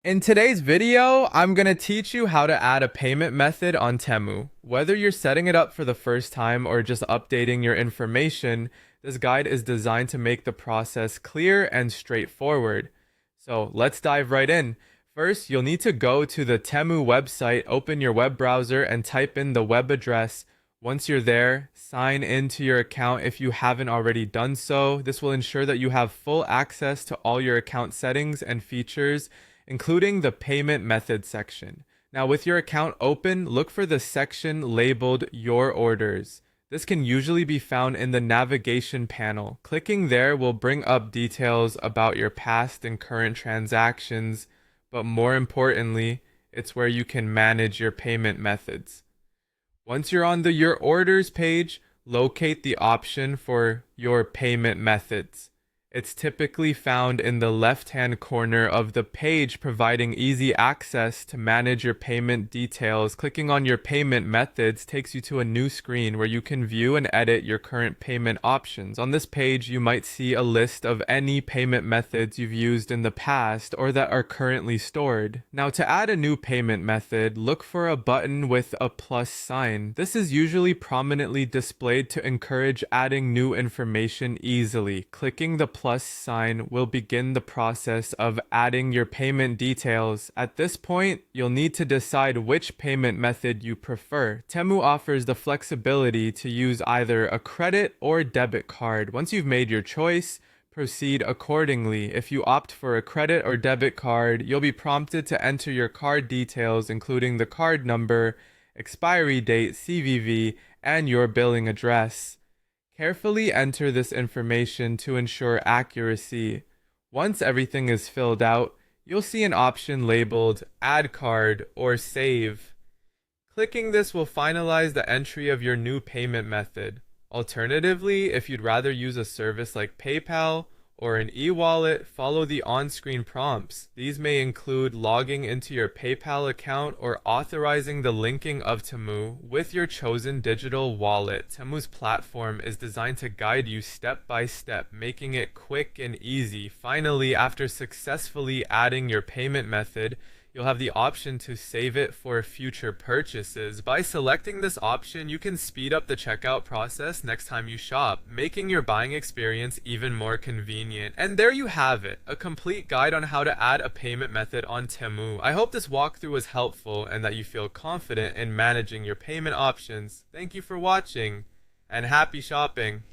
In today's video, I'm going to teach you how to add a payment method on TEMU. Whether you're setting it up for the first time or just updating your information, this guide is designed to make the process clear and straightforward. So let's dive right in. First, you'll need to go to the TEMU website, open your web browser, and type in the web address. Once you're there, sign into your account if you haven't already done so. This will ensure that you have full access to all your account settings and features, including the payment method section. Now, with your account open, look for the section labeled Your Orders. This can usually be found in the navigation panel. Clicking there will bring up details about your past and current transactions, but more importantly, it's where you can manage your payment methods. Once you're on the Your Orders page, locate the option for your payment methods. It's typically found in the left-hand corner of the page, providing easy access to manage your payment details. Clicking on your payment methods takes you to a new screen where you can view and edit your current payment options. On this page, you might see a list of any payment methods you've used in the past or that are currently stored. Now, to add a new payment method, look for a button with a plus sign. This is usually prominently displayed to encourage adding new information easily. Clicking the plus sign will begin the process of adding your payment details. At this point, you'll need to decide which payment method you prefer. TEMU offers the flexibility to use either a credit or debit card. Once you've made your choice, proceed accordingly. If you opt for a credit or debit card, you'll be prompted to enter your card details, including the card number, expiry date, CVV, and your billing address. Carefully enter this information to ensure accuracy. Once everything is filled out, you'll see an option labeled Add Card or Save. Clicking this will finalize the entry of your new payment method. Alternatively, if you'd rather use a service like PayPal or an e-wallet, follow the on-screen prompts. These may include logging into your PayPal account or authorizing the linking of TEMU with your chosen digital wallet. TEMU's platform is designed to guide you step by step, making it quick and easy. Finally, after successfully adding your payment method, you'll have the option to save it for future purchases. By selecting this option, you can speed up the checkout process next time you shop, making your buying experience even more convenient. And there you have it, a complete guide on how to add a payment method on TEMU. I hope this walkthrough was helpful and that you feel confident in managing your payment options. Thank you for watching, and happy shopping!